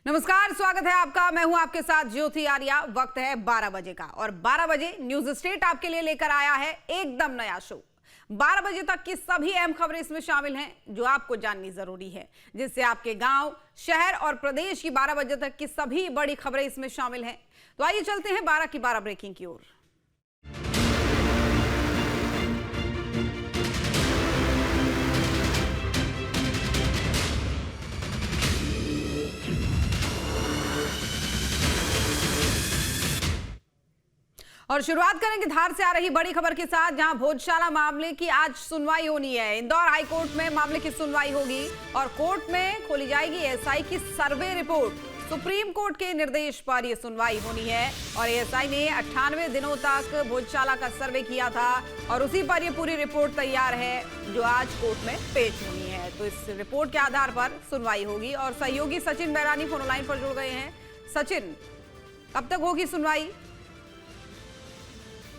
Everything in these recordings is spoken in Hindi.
नमस्कार, स्वागत है आपका। मैं हूं आपके साथ ज्योति आर्या। वक्त है 12 बजे का और 12 बजे न्यूज स्टेट आपके लिए लेकर आया है एकदम नया शो। 12 बजे तक की सभी अहम खबरें इसमें शामिल हैं जो आपको जाननी जरूरी है, जिससे आपके गांव, शहर और प्रदेश की 12 बजे तक की सभी बड़ी खबरें इसमें शामिल हैं। तो आइए चलते हैं 12 की 12 ब्रेकिंग की ओर। और शुरुआत करेंगे धार से आ रही बड़ी खबर के साथ, जहां भोजशाला मामले की आज सुनवाई होनी है। इंदौर हाई कोर्ट में मामले की सुनवाई होगी और कोर्ट में खोली जाएगी एएसआई की सर्वे रिपोर्ट। सुप्रीम कोर्ट के निर्देश पर यह सुनवाई होनी है और एएसआई ने 98 दिनों तक भोजशाला का सर्वे किया था और उसी पर यह पूरी रिपोर्ट तैयार है जो आज कोर्ट में पेश होनी है। तो इस रिपोर्ट के आधार पर सुनवाई होगी और सहयोगी सचिन बैरानी फोन लाइन पर जुड़ गए हैं। सचिन, कब तक होगी सुनवाई?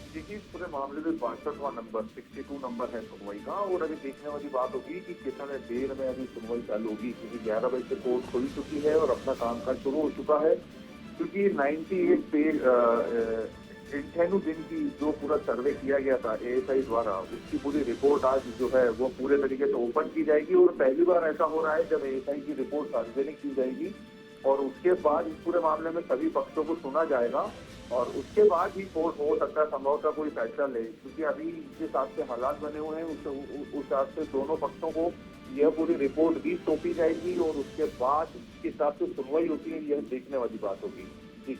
देखिए, इस पूरे मामले में 62वां नंबर 62 नंबर है सुनवाई का। और अभी देखने वाली बात होगी कि कितने देर में अभी सुनवाई चालू होगी, क्योंकि 11 बजे से कोर्ट खुल चुकी है और अपना कामकाज शुरू हो चुका है। क्योंकि 98 दिन की जो पूरा सर्वे किया गया था एएसआई द्वारा, उसकी पूरी रिपोर्ट आज जो है वो पूरे तरीके से ओपन की जाएगी। और पहली बार ऐसा हो रहा है जब एएसआई की रिपोर्ट सार्वजनिक की जाएगी और उसके बाद इस पूरे मामले में सभी पक्षों को सुना जाएगा और उसके बाद ही कोर्ट हो सकता है संभवतः कोई फैसला ले। क्योंकि अभी जिस हिसाब से हालात बने हुए हैं उस हिसाब से दोनों पक्षों को यह पूरी रिपोर्ट भी सौंपी जाएगी और उसके बाद जिस हिसाब से सुनवाई होती है यह देखने वाली बात होगी। जी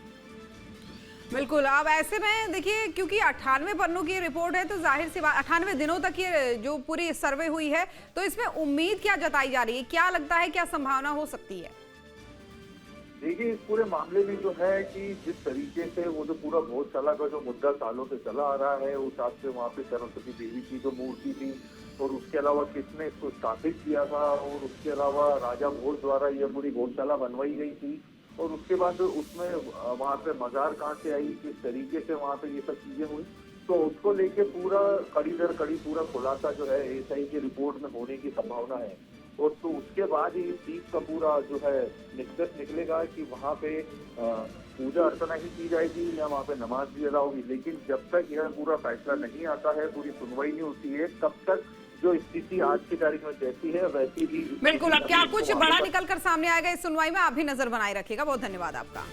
बिल्कुल। अब ऐसे में देखिए, क्योंकि 98 पन्नों की रिपोर्ट है तो जाहिर सी बात 98 दिनों तक ये जो पूरी सर्वे हुई है, तो इसमें उम्मीद क्या जताई जा रही है? क्या लगता है, क्या संभावना हो सकती है? देखिए, इस पूरे मामले में जो है कि जिस तरीके से वो जो पूरा भोजशाला का जो मुद्दा सालों से चला आ रहा है, उस हिसाब से वहाँ पे सरस्वती देवी की जो मूर्ति थी और उसके अलावा किसने इसको स्थापित किया था और उसके अलावा राजा भोज द्वारा यह पूरी गौशाला बनवाई गई थी और उसके बाद उसमें वहाँ पे मजार कहाँ से आई, किस तरीके से वहाँ पे ये सब चीजें हुई, तो उसको लेके पूरा कड़ी दर कड़ी पूरा खुलासा जो है एएसआई की रिपोर्ट में होने की संभावना है। और तो उसके बाद ही इस चीज का पूरा जो है निष्कर्ष निकलेगा कि वहाँ पे पूजा अर्चना ही की जाएगी या वहाँ पे नमाज भी अदा होगी। लेकिन जब तक यह पूरा फैसला नहीं आता है, पूरी सुनवाई नहीं होती है, तब तक जो स्थिति आज की तारीख में जैसी है वैसी ही। बिल्कुल। अब क्या कुछ बड़ा निकल कर सामने आएगा इस सुनवाई में? आप भी नजर बनाए रखिएगा। बहुत धन्यवाद आपका।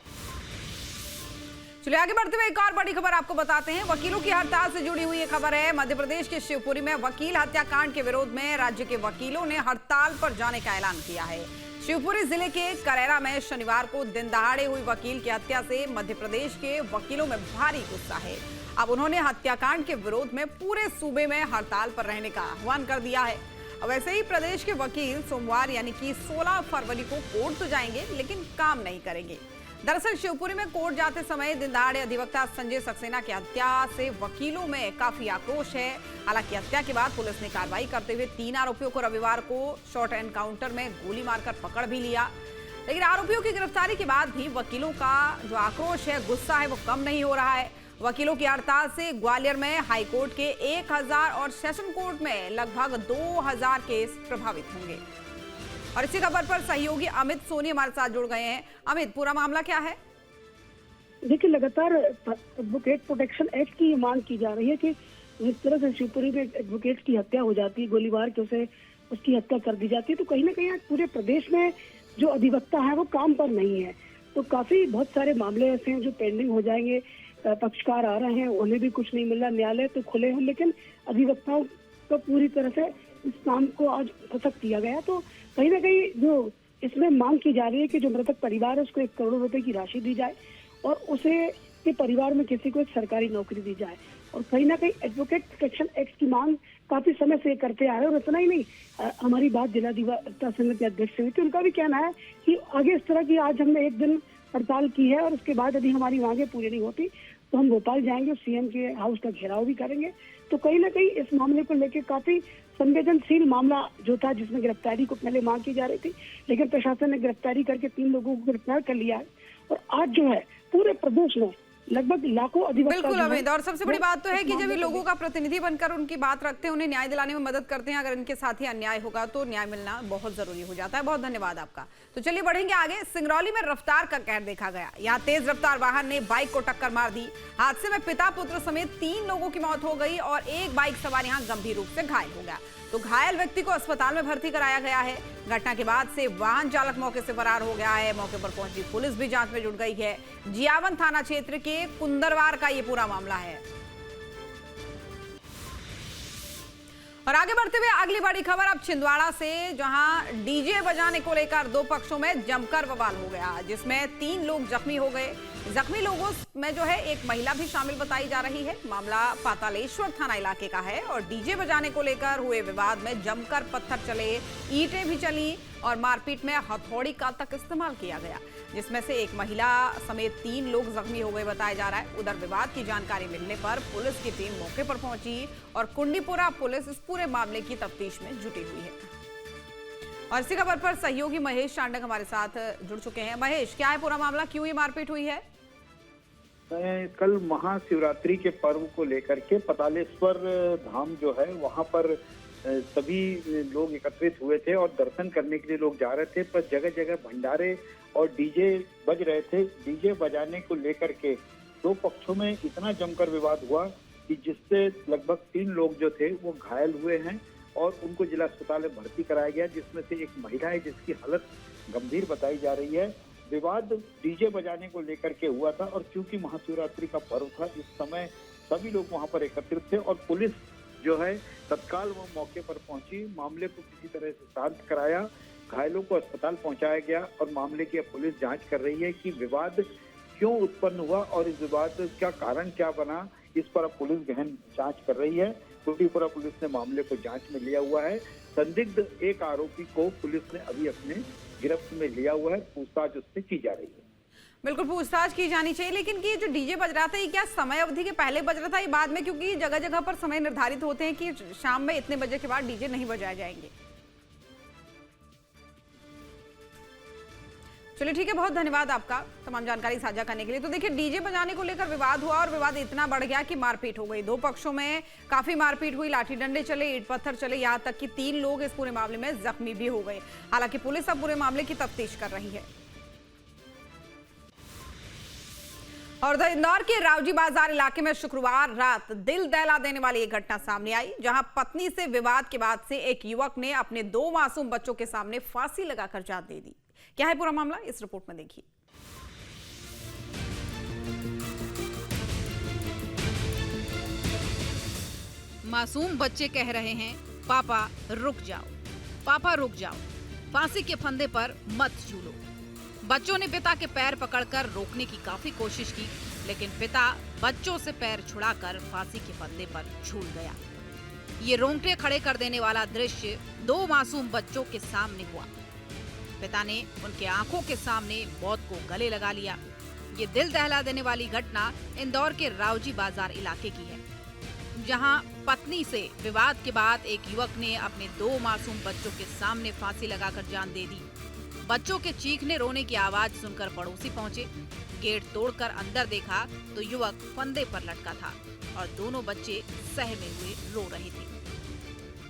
चलिए आगे बढ़ते हुए एक और बड़ी खबर आपको बताते हैं। वकीलों की हड़ताल से जुड़ी हुई ये खबर है। मध्य प्रदेश के शिवपुरी में वकील हत्याकांड के विरोध में राज्य के वकीलों ने हड़ताल पर जाने का ऐलान किया है। शिवपुरी जिले के करेरा में शनिवार को दिन दहाड़े हुई वकील की हत्या से मध्य प्रदेश के वकीलों में भारी गुस्सा है। अब उन्होंने हत्याकांड के विरोध में पूरे सूबे में हड़ताल पर रहने का आह्वान कर दिया है। वैसे ही प्रदेश के वकील सोमवार यानी कि 16 फरवरी को कोर्ट तो जाएंगे लेकिन काम नहीं करेंगे। दरअसल शिवपुरी में कोर्ट जाते समय दिन दहाड़े अधिवक्ता संजय सक्सेना की हत्या से वकीलों में काफी आक्रोश है। हालांकि हत्या के बाद पुलिस ने कार्रवाई करते हुए 3 आरोपियों को रविवार को शॉर्ट एनकाउंटर में गोली मारकर पकड़ भी लिया। लेकिन आरोपियों की गिरफ्तारी के बाद भी वकीलों का जो आक्रोश है, गुस्सा है, वो कम नहीं हो रहा है। वकीलों की हड़ताल से ग्वालियर में हाईकोर्ट के 1000 और सेशन कोर्ट में लगभग 2000 केस प्रभावित होंगे। और इसी खबर पर सहयोगी अमित सोनी हमारे साथ जुड़ गए हैं। अमित, पूरा मामला क्या है? देखिए, लगातार एडवोकेट प्रोटेक्शन एक्ट की मांग की जा रही है कि जिस तरह से शिवपुरी में एडवोकेट की हत्या हो जाती है, गोलीबार के उसे उसकी हत्या कर दी जाती है, तो कहीं ना कहीं पूरे प्रदेश में जो अधिवक्ता है वो काम पर नहीं है। तो काफी बहुत सारे मामले ऐसे हैं जो पेंडिंग हो जाएंगे। पक्षकार आ रहे हैं, उन्हें भी कुछ नहीं मिल रहा, न्यायालय तो खुले हैं लेकिन अधिवक्ताओं को पूरी तरह से इस काम को आज खत्म किया गया। तो कहीं ना कहीं जो इसमें मांग की जा रही है कि जो मृतक परिवार है उसको 1 करोड़ रुपए की राशि दी जाए और उसे के परिवार में किसी को एक सरकारी नौकरी दी जाए। और कहीं ना कहीं एडवोकेट प्रोटेक्शन एक्ट की मांग काफी समय से करते आ रहे हैं। और इतना ही नहीं, हमारी बात जिला अधिवक्ता संघ के अध्यक्ष से हुई थी, उनका भी कहना है कि आगे इस तरह की आज हमने 1 दिन हड़ताल की है और उसके बाद यदि हमारी मांगे पूरी नहीं होती तो हम भोपाल जाएंगे, सीएम के हाउस का घेराव भी करेंगे। तो कहीं ना कहीं इस मामले को लेकर काफी संवेदनशील मामला जो था, जिसमें गिरफ्तारी को पहले मांग की जा रही थी, लेकिन प्रशासन ने गिरफ्तारी करके 3 लोगों को गिरफ्तार कर लिया है। और आज जो है पूरे प्रदेश में लगभग लाखों अधिवक्ता बिल्कुल जो हैं, अमित, और सबसे बड़ी वो बात तो है इस कि जब ये मामले को लोगों का प्रतिनिधि बनकर उनकी बात रखते हैं, उन्हें न्याय दिलाने में मदद करते हैं, अगर इनके साथ ही अन्याय होगा तो न्याय मिलना बहुत जरूरी हो जाता है। बहुत धन्यवाद आपका। तो चलिए बढ़ेंगे आगे। सिंगरौली में रफ्तार का कहर देखा गया। यहाँ तेज रफ्तार वाहन ने बाइक को टक्कर मार दी। हादसे में पिता पुत्र समेत 3 लोगों की मौत हो गई और एक बाइक सवार यहाँ गंभीर रूप से घायल हो गया। तो घायल व्यक्ति को अस्पताल में भर्ती कराया गया है। घटना के बाद से वाहन चालक मौके से फरार हो गया है। मौके पर पहुंची पुलिस भी जांच में जुट गई है। जियावन थाना क्षेत्र के कुंदरवार का ये पूरा मामला है। और आगे बढ़ते हुए अगली बड़ी खबर अब छिंदवाड़ा से, जहां डीजे बजाने को लेकर 2 पक्षों में जमकर बवाल हो गया, जिसमें 3 लोग जख्मी हो गए। जख्मी लोगों में जो है एक महिला भी शामिल बताई जा रही है। मामला पातालेश्वर थाना इलाके का है और डीजे बजाने को लेकर हुए विवाद में जमकर पत्थर चले, ईंटें भी चली और मारपीट में हथौड़ी का तक इस्तेमाल किया गया, जिसमें से एक महिला समेत 3 लोग जख्मी हो गए बताया जा रहा है। उधर विवाद की जानकारी मिलने पर पुलिस की टीम मौके पर पहुंची और कुंडीपुरा पुलिस इस पूरे मामले की तफ्तीश में जुटी हुई है। और इसी खबर पर सहयोगी महेश चांडक हमारे साथ जुड़ चुके हैं। महेश, क्या है पूरा मामला, क्यों ये मारपीट हुई है? कल महाशिवरात्रि के पर्व को लेकर के पतालेश्वर धाम जो है वहां पर सभी लोग एकत्रित हुए थे और दर्शन करने के लिए लोग जा रहे थे, पर जगह जगह भंडारे और डीजे बज रहे थे। डीजे बजाने को लेकर के 2 पक्षों में इतना जमकर विवाद हुआ कि जिससे लगभग 3 लोग जो थे वो घायल हुए हैं और उनको जिला अस्पताल में भर्ती कराया गया, जिसमें से एक महिला है जिसकी हालत गंभीर बताई जा रही है। विवाद डीजे बजाने को लेकर के हुआ था और क्योंकि महाशिवरात्रि का पर्व था, इस समय सभी लोग वहां पर एकत्रित थे और पुलिस जो है तत्काल वो मौके पर पहुंची, मामले को किसी तरह से शांत कराया, घायलों को अस्पताल पहुंचाया गया और मामले की पुलिस जांच कर रही है कि विवाद क्यों उत्पन्न हुआ और इस विवाद का कारण क्या बना। इस पर अब पुलिस गहन जांच कर रही है। कुंडीपुरा पुलिस ने मामले को जांच में लिया हुआ है। संदिग्ध एक आरोपी को पुलिस ने अभी अपने गिरफ्त में लिया हुआ है, पूछताछ उससे की जा रही है। बिल्कुल पूछताछ की जानी चाहिए, लेकिन कि जो डीजे बज रहा था ये क्या समय अवधि के पहले बज रहा था, ये बाद में? क्योंकि जगह जगह पर समय निर्धारित होते हैं कि शाम में इतने बजे के बाद डीजे नहीं बजाए जाएंगे। चलिए ठीक है, बहुत धन्यवाद आपका तमाम जानकारी साझा करने के लिए। तो देखिए, डीजे बजाने को लेकर विवाद हुआ और विवाद इतना बढ़ गया कि मारपीट हो गई। 2 पक्षों में काफी मारपीट हुई, लाठी डंडे चले, ईंट पत्थर चले, यहाँ तक कि 3 लोग इस पूरे मामले में जख्मी भी हो गए। हालांकि पुलिस अब पूरे मामले की तफ्तीश कर रही है। और इंदौर के रावजी बाजार इलाके में शुक्रवार रात दिल दहला देने वाली एक घटना सामने आई, जहां पत्नी से विवाद के बाद से एक युवक ने अपने 2 मासूम बच्चों के सामने फांसी लगाकर जान दे दी। क्या है पूरा मामला, इस रिपोर्ट में देखिए। मासूम बच्चे कह रहे हैं, पापा रुक जाओ, पापा रुक जाओ, फांसी के फंदे पर मत झूलो। बच्चों ने पिता के पैर पकड़कर रोकने की काफी कोशिश की, लेकिन पिता बच्चों से पैर छुड़ाकर फांसी के फंदे पर झूल गया। ये रोंगटे खड़े कर देने वाला दृश्य 2 मासूम बच्चों के सामने हुआ। पिता ने उनके आंखों के सामने मौत को गले लगा लिया। ये दिल दहला देने वाली घटना इंदौर के रावजी बाजार इलाके की है, जहां पत्नी से विवाद के बाद एक युवक ने अपने 2 मासूम बच्चों के सामने फांसी लगाकर जान दे दी। बच्चों के चीखने रोने की आवाज सुनकर पड़ोसी पहुंचे। गेट तोड़कर अंदर देखा तो युवक फंदे पर लटका था और दोनों बच्चे सहमे हुए रो रहे थे।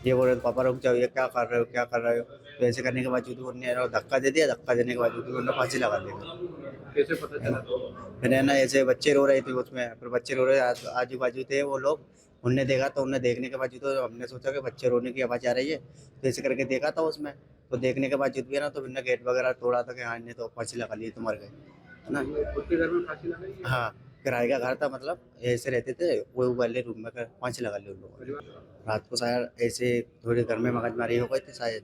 ये बोल रहे पापा रुक जाओ, ये क्या कर रहे हो, क्या कर रहे हो? तो ऐसे करने के बाद उन्होंने धक्का दे दिया। धक्का देने के बाद उन्होंने फांसी लगा दी। कैसे पता चला? फिर है ना, ऐसे बच्चे रो रहे थे उसमें, फिर बच्चे रो रहे आजू बाजू थे वो लोग, उनने देखा तो उनने देखने के बाद तो हमने सोचा कि बच्चे रोने की आवाज़ आ रही है, तो ऐसे करके देखा था उसमें, तो देखने के बाद भी ना तो फिर गेट वगैरह तोड़ा था कि हाँ इन्हें तो फांसी लगा ली, तो मर गए, है ना। उसके घर में फांसी लगाई? हाँ, किराए का घर था, मतलब ऐसे रहते थे, वो वाले रूम में फांसी लगा ली उन लोगों ने। रात को शायद ऐसे थोड़े घर में मगजमारी हो गई थी शायद,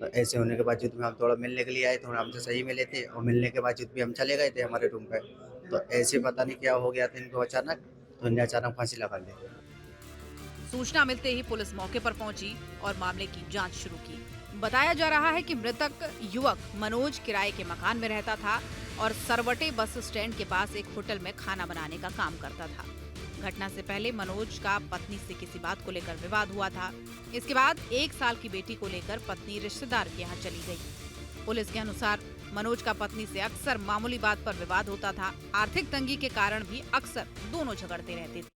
तो ऐसे होने के बाद हम थोड़ा मिलने के लिए आए, थोड़ा हमसे सही मिले थे और मिलने के बाद भी हम चले गए थे हमारे रूम पे, तो ऐसे पता नहीं क्या हो गया था इनको अचानक, तो इन्हें अचानक फांसी लगा ली। सूचना मिलते ही पुलिस मौके पर पहुंची और मामले की जांच शुरू की। बताया जा रहा है कि मृतक युवक मनोज किराए के मकान में रहता था और सरवटे बस स्टैंड के पास एक होटल में खाना बनाने का काम करता था। घटना से पहले मनोज का पत्नी से किसी बात को लेकर विवाद हुआ था। इसके बाद 1 साल की बेटी को लेकर पत्नी रिश्तेदार के यहाँ चली गई। पुलिस के अनुसार मनोज का पत्नी से अक्सर मामूली बात पर विवाद होता था। आर्थिक तंगी के कारण भी अक्सर दोनों झगड़ते रहते थे।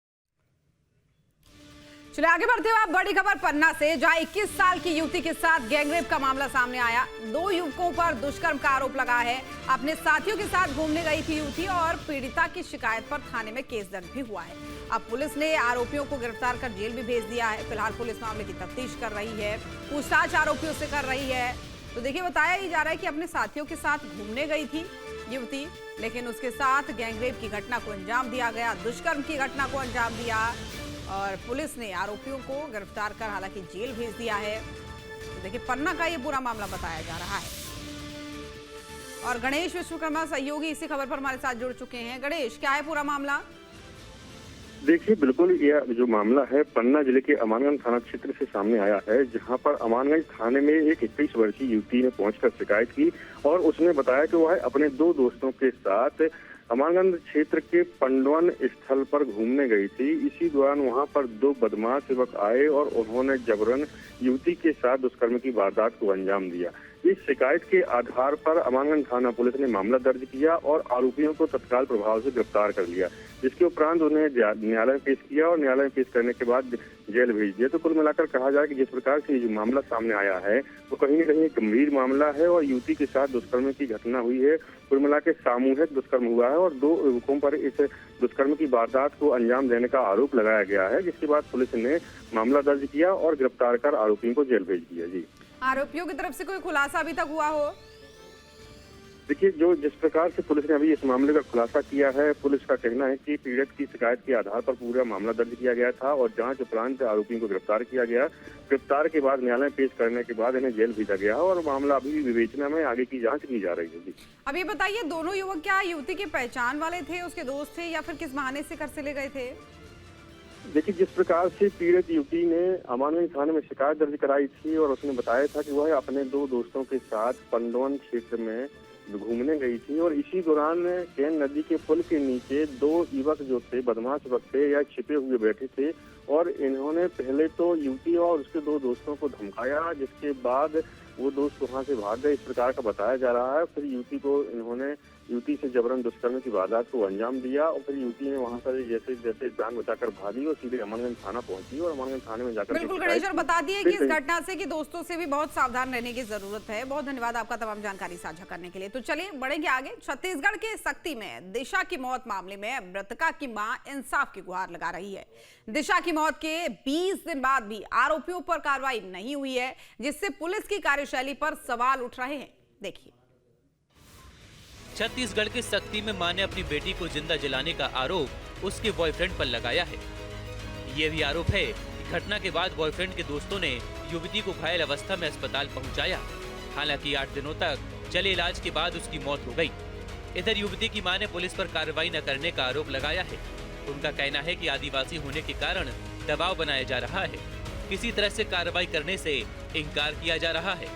चलिए आगे बढ़ते हुए बड़ी खबर पन्ना से, जहां 21 साल की युवती के साथ गैंगरेप का मामला सामने आया। 2 युवकों पर दुष्कर्म का आरोप लगा है। अपने साथियों के साथ घूमने गई थी युवती और पीड़िता की शिकायत पर थाने में केस दर्ज भी हुआ है। अब पुलिस ने आरोपियों को गिरफ्तार कर जेल भी भेज दिया है। फिलहाल पुलिस मामले की तफ्तीश कर रही है, पूछताछ आरोपियों से कर रही है। तो देखिए, बताया ही जा रहा है कि अपने साथियों के साथ घूमने गई थी युवती, लेकिन उसके साथ गैंगरेप की घटना को अंजाम दिया गया, दुष्कर्म की घटना को अंजाम दिया और पुलिस ने आरोपियों को गिरफ्तार कर हालांकि जेल भेज दिया है। तो देखिए, पन्ना का ये पूरा मामला बताया जा रहा है। और गणेश विश्वकर्मा सहयोगी इसी खबर पर हमारे साथ जुड़ चुके हैं। गणेश, क्या है पूरा मामला? देखिए, बिल्कुल यह जो मामला है पन्ना जिले के अमानगंज थाना क्षेत्र से सामने आया है, जहां पर अमानगंज थाने में एक 21 वर्षीय युवती ने पहुंचकर शिकायत की और उसने बताया कि वह अपने 2 दोस्तों के साथ अमानगंज क्षेत्र के पंडवन स्थल पर घूमने गई थी। इसी दौरान वहां पर 2 बदमाश युवक आए और उन्होंने जबरन युवती के साथ दुष्कर्म की वारदात को अंजाम दिया। इस शिकायत के आधार पर अमानगंज थाना पुलिस ने मामला दर्ज किया और आरोपियों को तत्काल प्रभाव से गिरफ्तार कर लिया, जिसके उपरांत उन्हें न्यायालय में पेश किया और न्यायालय में पेश करने के बाद जेल भेज दिया। तो कुल मिलाकर कहा जाए कि जिस प्रकार से जो मामला सामने आया है वो कहीं न कहीं गंभीर मामला है और युवती के साथ दुष्कर्म की घटना हुई है। कुल मिलाकर सामूहिक दुष्कर्म हुआ है और 2 युवकों पर इस दुष्कर्म की वारदात को अंजाम देने का आरोप लगाया गया है, जिसके बाद पुलिस ने मामला दर्ज किया और गिरफ्तार कर आरोपियों को जेल भेज दिया। जी, आरोपियों की तरफ से कोई खुलासा अभी तक हुआ हो? देखिए, जिस प्रकार से पुलिस ने अभी इस मामले का खुलासा किया है, पुलिस का कहना है कि पीड़ित की शिकायत के आधार पर पूरा मामला दर्ज किया गया था और जांच उपरांत आरोपियों को गिरफ्तार किया गया। गिरफ्तार के बाद न्यायालय में पेश करने के बाद इन्हें जेल भेजा गया और मामला अभी विवेचना में आगे की जांच की जा रही है। जी, अब ये बताइए, दोनों युवक क्या युवती की पहचान वाले थे, उसके दोस्त थे या फिर किस बहाने से घर से ले गए थे? देखिए, जिस प्रकार से पीड़ित युवती ने अमानगंज थाने में शिकायत दर्ज कराई थी और उसने बताया था कि वह अपने 2 दोस्तों के साथ पंडवन क्षेत्र में घूमने गई थी और इसी दौरान केन नदी के पुल के नीचे 2 युवक जो थे, बदमाश युवक थे या छिपे हुए बैठे थे और इन्होंने पहले तो युवती और उसके 2 दोस्तों को धमकाया, जिसके बाद वो दोस्त वहां से भाग गए, इस प्रकार का बताया जा रहा है। फिर युवती से जबरन दुष्कर्म की वारदात को अंजाम दिया और फिर युवती ने वहां से जैसे जान बचाकर भागी और सीधे अमानगंज थाना पहुंची और अमानगंज थाने में जाकर बिल्कुल गणेश, और बता दिए कि इस घटना से कि दोस्तों से भी बहुत सावधान रहने की जरूरत है। बहुत धन्यवाद आपका तमाम जानकारी साझा करने के लिए। तो चलिए बढ़ेंगे आगे। छत्तीसगढ़ के सक्ती में दिशा की मौत मामले में मृतका की मां इंसाफ की गुहार लगा रही है। दिशा की मौत के 20 दिन बाद भी आरोपियों पर कार्रवाई नहीं हुई है, जिससे पुलिस की कार्यशैली पर सवाल उठ रहे हैं। देखिए, छत्तीसगढ़ के सक्ती में मां ने अपनी बेटी को जिंदा जलाने का आरोप उसके बॉयफ्रेंड पर लगाया है। ये भी आरोप है कि घटना के बाद बॉयफ्रेंड के दोस्तों ने युवती को घायल अवस्था में अस्पताल पहुंचाया। हालांकि 8 दिनों तक चले इलाज के बाद उसकी मौत हो गई। इधर युवती की मां ने पुलिस पर कार्रवाई न करने का आरोप लगाया है। उनका कहना है कि आदिवासी होने के कारण दबाव बनाया जा रहा है, किसी तरह से कार्रवाई करने से इनकार किया जा रहा है।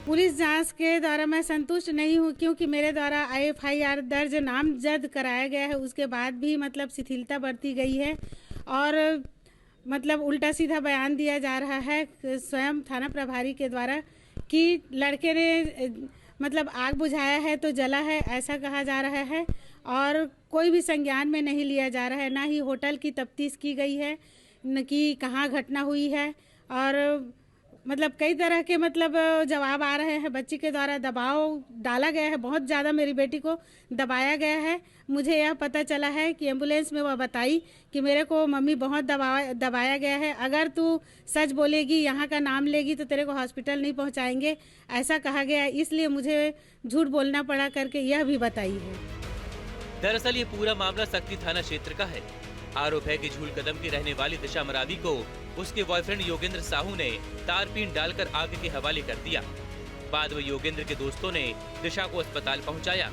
पुलिस जांच के द्वारा मैं संतुष्ट नहीं हूं, क्योंकि मेरे द्वारा FIR दर्ज नामजद कराया गया है, उसके बाद भी मतलब शिथिलता बरती गई है और मतलब उल्टा सीधा बयान दिया जा रहा है स्वयं थाना प्रभारी के द्वारा कि लड़के ने मतलब आग बुझाया है तो जला है, ऐसा कहा जा रहा है और कोई भी संज्ञान में नहीं लिया जा रहा है। ना ही होटल की तफ्तीश की गई है, न कि कहाँ घटना हुई है और मतलब कई तरह के मतलब जवाब आ रहे हैं। बच्ची के द्वारा दबाव डाला गया है, बहुत ज़्यादा मेरी बेटी को दबाया गया है। मुझे यह पता चला है कि एम्बुलेंस में वह बताई कि मेरे को मम्मी बहुत दबाया गया है, अगर तू सच बोलेगी, यहाँ का नाम लेगी तो तेरे को हॉस्पिटल नहीं पहुँचाएंगे, ऐसा कहा गया है। इसलिए मुझे झूठ बोलना पड़ा करके यह भी बताई है। दरअसल ये पूरा मामला सक्ती थाना क्षेत्र का है। आरोप है कि झूल कदम की रहने वाली दिशा मरावी को उसके बॉयफ्रेंड योगेंद्र साहू ने तारपीन डालकर आग के हवाले कर दिया। बाद में योगेंद्र के दोस्तों ने दिशा को अस्पताल पहुंचाया।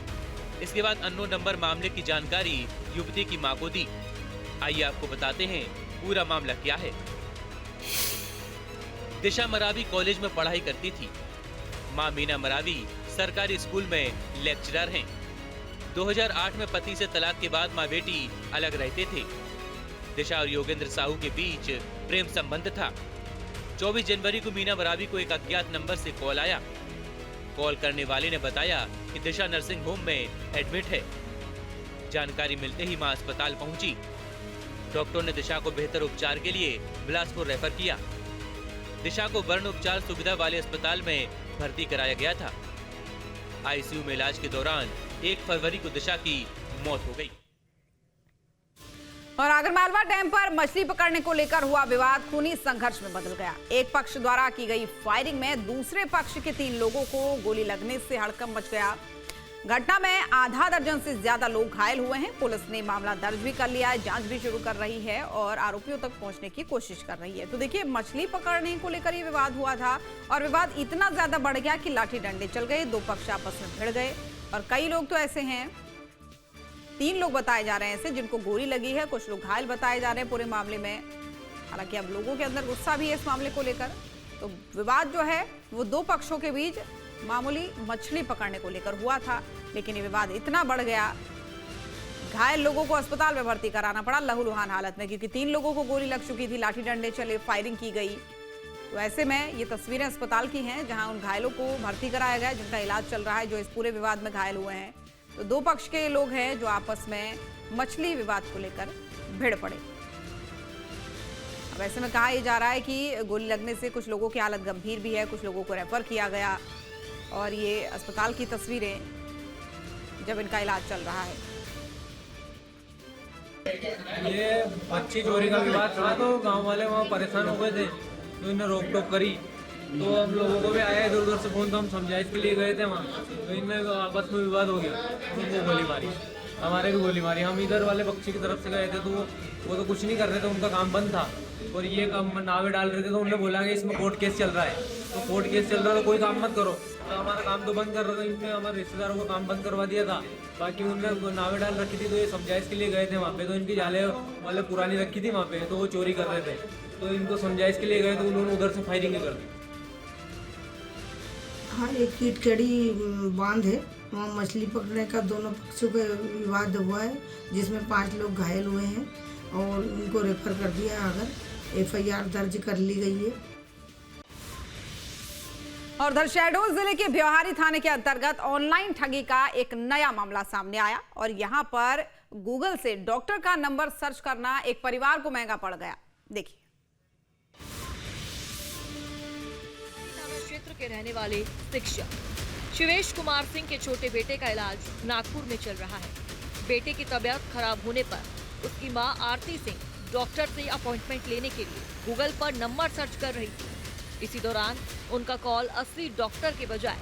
इसके बाद अननोन नंबर मामले की जानकारी युवती की मां को दी। आइए आपको बताते हैं पूरा मामला क्या है। दिशा मरावी कॉलेज में पढ़ाई करती थी। मां मीना मरावी सरकारी स्कूल में लेक्चरर हैं। 2008 में पति से तलाक के बाद मां बेटी अलग रहते थे। दिशा और योगेंद्र साहू के बीच प्रेम संबंध था। 24 जनवरी को मीना मरावी को एक अज्ञात नंबर से कॉल आया। कॉल करने वाले ने बताया कि दिशा नर्सिंग होम में एडमिट है। जानकारी मिलते ही मां अस्पताल पहुंची। डॉक्टर ने दिशा को बेहतर उपचार के लिए बिलासपुर रेफर किया। दिशा को burn उपचार सुविधा वाले अस्पताल में भर्ती कराया गया था। आईसीयू में इलाज के दौरान 1 फरवरी को दिशा की मौत हो गई। और आगरमालवा डैम पर मछली पकड़ने को लेकर हुआ विवाद खूनी संघर्ष में बदल गया। एक पक्ष द्वारा की गई फायरिंग में दूसरे पक्ष के 3 लोगों को गोली लगने से हड़कंप मच गया। घटना में आधा दर्जन से ज्यादा लोग घायल हुए हैं। पुलिस ने मामला दर्ज भी कर लिया है, जांच भी शुरू कर रही है और आरोपियों तक पहुंचने की कोशिश कर रही है। तो देखिए, मछली पकड़ने को लेकर ये विवाद हुआ था और विवाद इतना ज्यादा बढ़ गया कि लाठी डंडे चल गए, 2 पक्ष आपस में भिड़ गए और कई लोग तो ऐसे हैं, 3 लोग बताए जा रहे हैं ऐसे जिनको गोली लगी है, कुछ लोग घायल बताए जा रहे हैं पूरे मामले में। हालांकि अब लोगों के अंदर गुस्सा भी है इस मामले को लेकर। तो विवाद जो है वो 2 पक्षों के बीच मामूली मछली पकड़ने को लेकर हुआ था, लेकिन ये विवाद इतना बढ़ गया, घायल लोगों को अस्पताल में भर्ती कराना पड़ा लहूलुहान हालत में, क्योंकि 3 लोगों को गोली लग चुकी थी, लाठी डंडे चले, फायरिंग की गई। तो ऐसे में ये तस्वीरें अस्पताल की हैं जहां उन घायलों को भर्ती कराया गया, जिनका इलाज चल रहा है, जो इस पूरे विवाद में घायल हुए हैं। तो 2 पक्ष के लोग हैं जो आपस में मछली विवाद को लेकर भिड़ पड़े। अब ऐसे में कहा यह जा रहा है कि गोली लगने से कुछ लोगों की हालत गंभीर भी है, कुछ लोगों को रेफर किया गया और ये अस्पताल की तस्वीरें जब इनका इलाज चल रहा है। ये मच्छी चोरी का विवाद था तो गांव वाले वहाँ परेशान हो गए थे, तो इन्हें रोक टोक करी। तो हम लोगों को भी आया इधर उधर से फोन, तो हम समझाइश के लिए गए थे वहाँ, तो इनमें आपस में विवाद हो गया, तो उनको गोली मारी, हमारे भी गोली मारी। हम इधर वाले पक्षी की तरफ से गए थे तो वो तो कुछ नहीं कर रहे थे, उनका काम बंद था और ये काम नावे डाल रहे थे। तो उन्होंने बोला कि इसमें कोर्ट केस चल रहा है, तो कोर्ट केस चल रहा है तो कोई काम मत करो। तो हमारा काम तो बंद कर रहा था, इनने हमारे रिश्तेदारों को काम बंद करवा दिया था। बाकी उनने नावे डाल रखी थी, तो ये समझाइश के लिए गए थे वहाँ पे, तो इनकी जाले वाले पुरानी रखी थी वहाँ पे, तो वो चोरी कर रहे थे। तो इनको समझाइश के लिए गए तो उन्होंने उधर से फायरिंग कर दी। हाँ, एक कीटकड़ी बांध है, वहाँ मछली पकड़ने का दोनों पक्षों का विवाद हुआ है, जिसमें 5 लोग घायल हुए हैं और उनको रेफर कर दिया है। अगर FIR दर्ज कर ली गई है। और उधर शहडोल जिले के ब्यौहारी थाने के अंतर्गत ऑनलाइन ठगी का एक नया मामला सामने आया और यहां पर गूगल से डॉक्टर का नंबर सर्च करना एक परिवार को महंगा पड़ गया। देखिए, क्षेत्र के रहने वाले शिक्षक शिवेश कुमार सिंह के छोटे बेटे का इलाज नागपुर में चल रहा है। बेटे की तबीयत खराब होने पर उसकी मां आरती सिंह डॉक्टर से अपॉइंटमेंट लेने के लिए गूगल पर नंबर सर्च कर रही थी। इसी दौरान उनका कॉल असली डॉक्टर के बजाय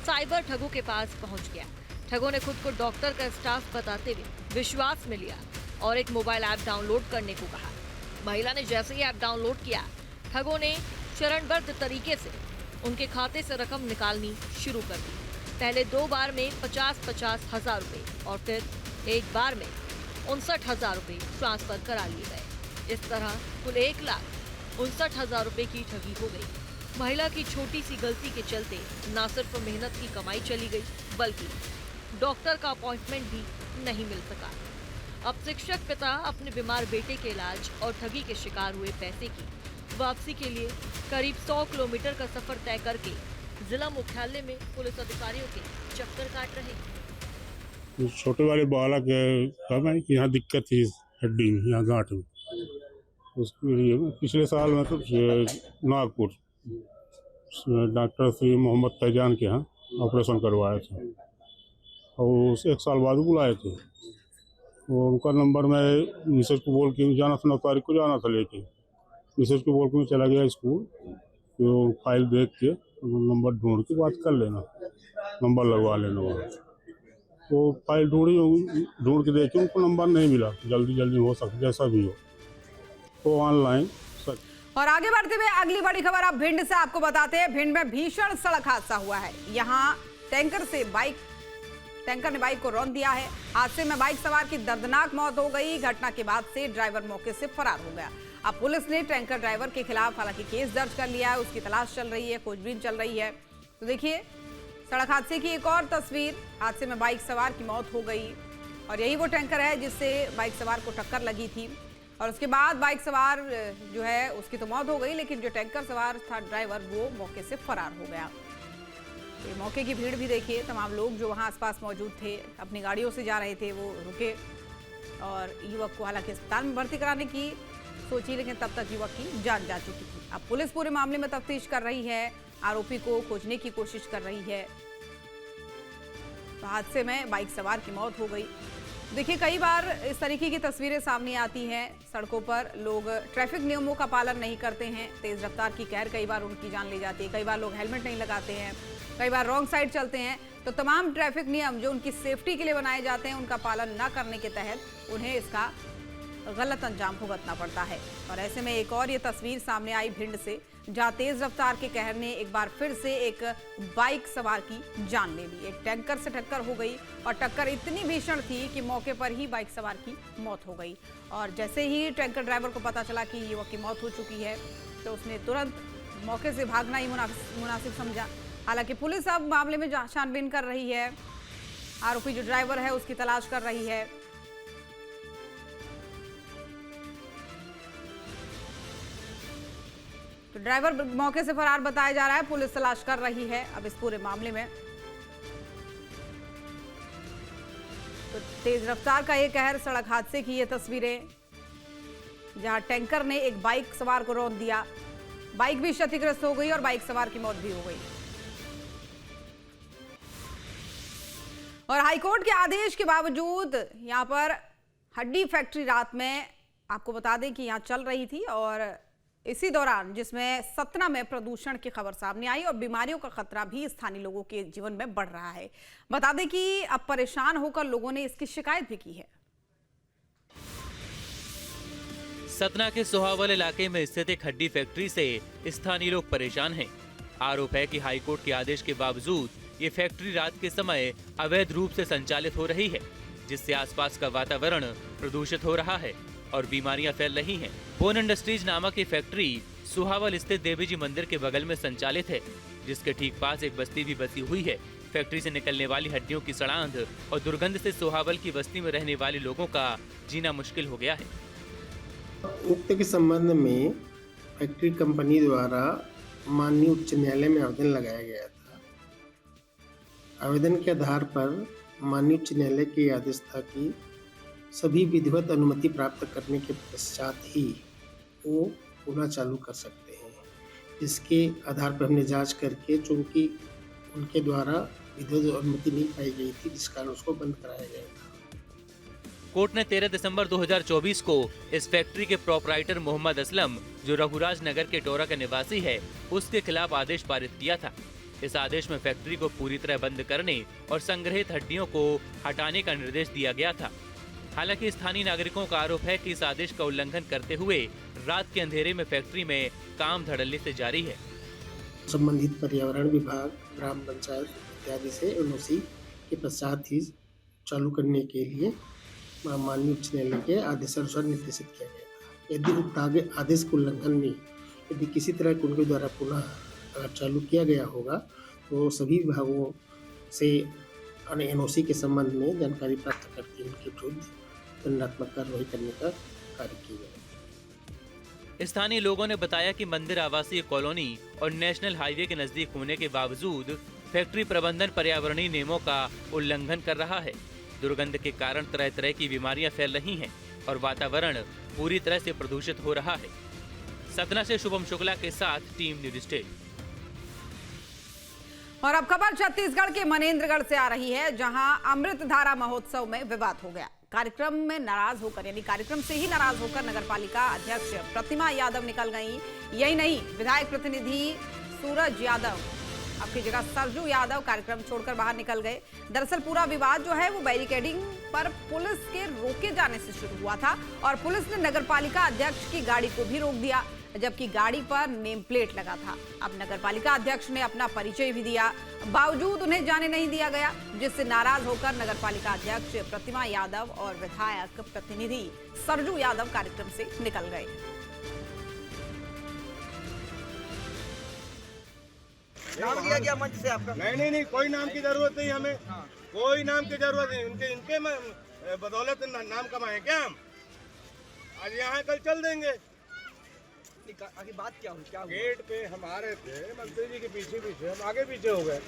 साइबर ठगों के पास पहुंच गया। ठगों ने खुद को डॉक्टर का स्टाफ बताते हुए विश्वास में लिया और एक मोबाइल ऐप डाउनलोड करने को कहा। महिला ने जैसे ही ऐप डाउनलोड किया, ठगों ने चरणबद्ध तरीके से उनके खाते से रकम निकालनी शुरू कर दी। पहले 2 बार में 50-50 हजार रुपए और फिर एक बार में 59,000 रुपए ट्रांसफर करा लिए गए। इस तरह कुल 1,59,000 रुपए की ठगी हो गई। महिला की छोटी सी गलती के चलते न सिर्फ मेहनत की कमाई चली गई, बल्कि डॉक्टर का अपॉइंटमेंट भी नहीं मिल सका। अब शिक्षक पिता अपने बीमार बेटे के इलाज और ठगी के शिकार हुए पैसे की वापसी के लिए करीब 100 किलोमीटर का सफर तय करके जिला मुख्यालय में पुलिस अधिकारियों के चक्कर काट रहे हैं। छोटे वाले बालक कि यहाँ दिक्कत थी हड्डी में, यहाँ गांठ में, उसके लिए पिछले साल मतलब नागपुर डॉक्टर श्री मोहम्मद फैजान के यहाँ ऑपरेशन करवाया था और उस 1 साल बाद बुलाए थे। वो उनका नंबर मैं मिसेज को बोल के जाना था, 9 तारीख को जाना था लेके, मिसेज को बोल के मैं चला गया स्कूल। तो फाइल देख के नंबर ढूंढ के बात कर लेना, नंबर लगवा लेना वहाँ। तो फाइल ढूंढ के देखी, उनको नंबर नहीं मिला। जल्दी हो सकता जैसा भी हो तो ऑनलाइन। और आगे बढ़ते हुए अगली बड़ी खबर अब भिंड से आपको बताते हैं। भिंड में भीषण सड़क हादसा हुआ है। यहाँ टैंकर ने बाइक को रौंद दिया है। हादसे में बाइक सवार की दर्दनाक मौत हो गई। घटना के बाद से ड्राइवर मौके से फरार हो गया। अब पुलिस ने टैंकर ड्राइवर के खिलाफ हालांकि केस दर्ज कर लिया है, उसकी तलाश चल रही है, खोजबीन चल रही है। तो देखिए, सड़क हादसे की एक और तस्वीर। हादसे में बाइक सवार की मौत हो गई और यही वो टैंकर है जिससे बाइक सवार को टक्कर लगी थी और उसके बाद बाइक सवार जो है उसकी तो मौत हो गई, लेकिन जो टैंकर सवार था ड्राइवर वो मौके से फरार हो गया। ये मौके की भीड़ भी देखिए, तमाम लोग जो वहाँ आसपास मौजूद थे अपनी गाड़ियों से जा रहे थे वो रुके और युवक को हालांकि अस्पताल में भर्ती कराने की सोची, लेकिन तब तक युवक की जान जा चुकी थी। अब पुलिस पूरे मामले में तफ्तीश कर रही है, आरोपी को खोजने की कोशिश कर रही है। तो हादसे में बाइक सवार की मौत हो गई। देखिए, कई बार इस तरीके की तस्वीरें सामने आती हैं। सड़कों पर लोग ट्रैफिक नियमों का पालन नहीं करते हैं, तेज रफ्तार की कहर कई बार उनकी जान ले जाती है। कई बार लोग हेलमेट नहीं लगाते हैं, कई बार रॉन्ग साइड चलते हैं। तो तमाम ट्रैफिक नियम जो उनकी सेफ्टी के लिए बनाए जाते हैं, उनका पालन न करने के तहत उन्हें इसका गलत अंजाम भुगतना पड़ता है। और ऐसे में एक और ये तस्वीर सामने आई भिंड से, जहां तेज रफ्तार के कहर ने एक बार फिर से एक बाइक सवार की जान ले ली। एक टैंकर से टक्कर हो गई और टक्कर इतनी भीषण थी कि मौके पर ही बाइक सवार की मौत हो गई। और जैसे ही टैंकर ड्राइवर को पता चला कि युवक की मौत हो चुकी है तो उसने तुरंत मौके से भागना ही मुनासिब समझा। हालांकि पुलिस अब मामले में छानबीन कर रही है, आरोपी जो ड्राइवर है उसकी तलाश कर रही है। तो ड्राइवर मौके से फरार बताया जा रहा है, पुलिस तलाश कर रही है अब इस पूरे मामले में। तो तेज रफ्तार का ये कहर, सड़क हादसे की ये तस्वीरें जहां टैंकर ने एक बाइक सवार को रौंद दिया, बाइक भी क्षतिग्रस्त हो गई और बाइक सवार की मौत भी हो गई। और हाईकोर्ट के आदेश के बावजूद यहां पर हड्डी फैक्ट्री रात में, आपको बता दें कि यहां चल रही थी और इसी दौरान जिसमें सतना में प्रदूषण की खबर सामने आई और बीमारियों का खतरा भी स्थानीय लोगों के जीवन में बढ़ रहा है। बता दें कि अब परेशान होकर लोगों ने इसकी शिकायत भी की है। सतना के सोहावल इलाके में स्थित एक हड्डी फैक्ट्री से स्थानीय लोग परेशान हैं। आरोप है कि हाईकोर्ट के आदेश के बावजूद ये फैक्ट्री रात के समय अवैध रूप से संचालित हो रही है, जिससे आसपास का वातावरण प्रदूषित हो रहा है और बीमारियां फैल रही हैं। बोन इंडस्ट्रीज नामक ये फैक्ट्री सुहावल स्थित देवी जी मंदिर के बगल में संचालित है, जिसके ठीक पास एक बस्ती भी बसी हुई है। फैक्ट्री से निकलने वाली हड्डियों की सड़ांध और दुर्गंध से सोहावल की बस्ती में रहने वाले लोगों का जीना मुश्किल हो गया है। उक्त के संबंध में फैक्ट्री कंपनी द्वारा माननीय उच्च न्यायालय में आवेदन लगाया गया था। आवेदन के आधार पर माननीय उच्च न्यायालय के आदेश था कि सभी विधिवत अनुमति प्राप्त करने के पश्चात ही वो पुनः चालू कर सकते हैं। इसके आधार पर हमने जांच करके, चूंकि उनके द्वारा विधिवत अनुमति नहीं पाई गई थी, जिस कारण उसको बंद कराया गया था। कोर्ट ने 13 दिसंबर 2024 को इस फैक्ट्री के प्रोपराइटर मोहम्मद असलम, जो रघुराज नगर के टोरा का निवासी है, उसके खिलाफ आदेश पारित किया था। इस आदेश में फैक्ट्री को पूरी तरह बंद करने और संग्रहित हड्डियों को हटाने का निर्देश दिया गया था। हालांकि स्थानीय नागरिकों का आरोप है कि इस आदेश का उल्लंघन करते हुए रात के अंधेरे में फैक्ट्री में काम धड़ल्ले से जारी है। संबंधित पर्यावरण विभाग, ग्राम पंचायत इत्यादि से एनओसी के पश्चात ही चालू करने के लिए माननीय उच्च न्यायालय के आदेशानुसार निर्देशित किया गया था। यदि उक्त आदेश के उल्लंघन में यदि किसी तरह के उनके द्वारा पुनः अगर चालू किया गया होगा तो सभी विभागों से एनओसी के संबंध में जानकारी प्राप्त करके उनके विरुद्ध दंडात्मक कार्रवाई करने का कार्य किया गया। स्थानीय लोगों ने बताया कि मंदिर आवासीय कॉलोनी और नेशनल हाईवे के नजदीक होने के बावजूद फैक्ट्री प्रबंधन पर्यावरणीय नियमों का उल्लंघन कर रहा है। दुर्गंध के कारण तरह तरह की बीमारियां फैल रही हैं और वातावरण पूरी तरह से प्रदूषित हो रहा है। सतना से शुभम शुक्ला के साथ टीम न्यूज स्टेट। और अब खबर छत्तीसगढ़ के मनेन्द्रगढ़ से आ रही है, जहां अमृत धारा महोत्सव में विवाद हो गया। कार्यक्रम में नाराज होकर, यानी कार्यक्रम से ही नाराज होकर नगरपालिका अध्यक्ष प्रतिमा यादव निकल गई। यही नहीं, विधायक प्रतिनिधि सूरज यादव, आपकी जगह सरजू यादव कार्यक्रम छोड़कर बाहर निकल गए। दरअसल पूरा विवाद जो है वो बैरिकेडिंग पर पुलिस के रोके जाने से शुरू हुआ था और पुलिस ने नगरपालिका अध्यक्ष की गाड़ी को भी रोक दिया, जबकि गाड़ी पर नेम प्लेट लगा था। अब नगरपालिका अध्यक्ष ने अपना परिचय भी दिया, बावजूद उन्हें जाने नहीं दिया गया, जिससे नाराज होकर नगरपालिका अध्यक्ष प्रतिमा यादव और विधायक प्रतिनिधि सरजू यादव कार्यक्रम से निकल गए। नाम लिया गया मंच से आपका? नहीं, कोई नाम की जरूरत नहीं हमें, कोई नाम की जरूरत नहीं। इनके बदौलत नाम कमाए क्या हम? आज यहाँ कल चल देंगे। आगे बात क्या हुई? क्या गेट पे हम आ रहे थे, मंत्री जी के पीछे पीछे हम आगे पीछे हो गए।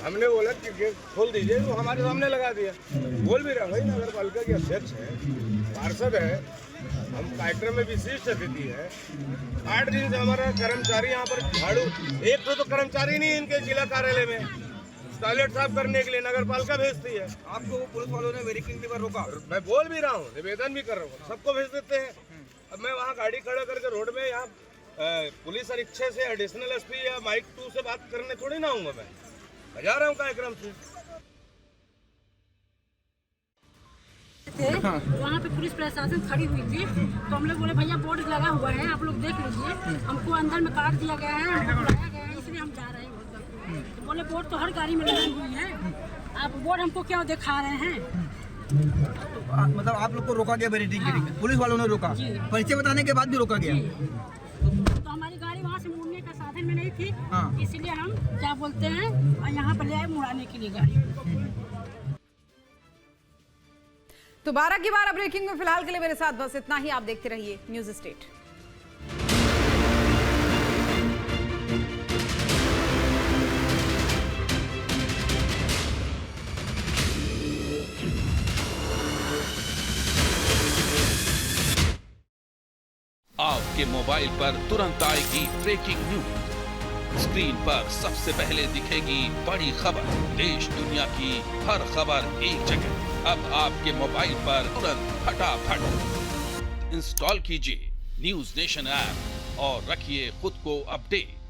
हमने बोला कि गेट खोल दीजिए, तो हमारे सामने लगा दिया। बोल भी रहा भाई नगर पालिका के अध्यक्ष है, पार्षद है, हम कार्यक्रम में विशिष्ट अतिथि है। 8 दिन से हमारा कर्मचारी यहाँ पर झाड़ू, एक तो कर्मचारी नहीं इनके जिला कार्यालय में टॉयलेट साफ करने के लिए नगर पालिका भेजती है। आपको पुलिस वालों ने वेरिफिकेशन पर रोका। मैं बोल भी रहा हूँ, निवेदन भी कर रहा हूँ, सबको भेज देते हैं। अब मैं वहाँ गाड़ी खड़ा करके रोड में यहाँ पुलिस अधीक्षक से एडिशनल एसपी या माइक 2 से बात करने थोड़ी ना आऊँगा। मैं जा रहा हूँ कार्यक्रम से। वहाँ पे पुलिस प्रशासन खड़ी हुई थी, तो हम लोग बोले भैया बोर्ड लगा हुआ है, आप लोग देख लीजिए। हमको अंदर में काट दिया गया है, हमको बुलाया गया है, इसलिए हम जा रहे हैं। तो बोले बोर्ड तो हर गाड़ी में लगी हुई है, आप बोर्ड हमको क्यों दिखा रहे हैं? मतलब आप लोग को रोका गया बैरिकेडिंग के लिए? पुलिस वालों ने रोका, परिचय बताने के बाद भी रोका गया? तो हमारी गाड़ी वहाँ से मुड़ने का साधन में नहीं थी, इसलिए हम क्या बोलते हैं यहाँ पर ले आए मुड़ाने के लिए गाड़ी। तो 12 की 12 ब्रेकिंग में फिलहाल के लिए मेरे साथ बस इतना ही। आप देखते रहिए न्यूज़ स्टेट। आपके मोबाइल पर तुरंत आएगी ब्रेकिंग न्यूज। स्क्रीन पर सबसे पहले दिखेगी बड़ी खबर, देश दुनिया की हर खबर एक जगह। अब आपके मोबाइल पर तुरंत फटाफट इंस्टॉल कीजिए न्यूज़ नेशन ऐप और रखिए खुद को अपडेट।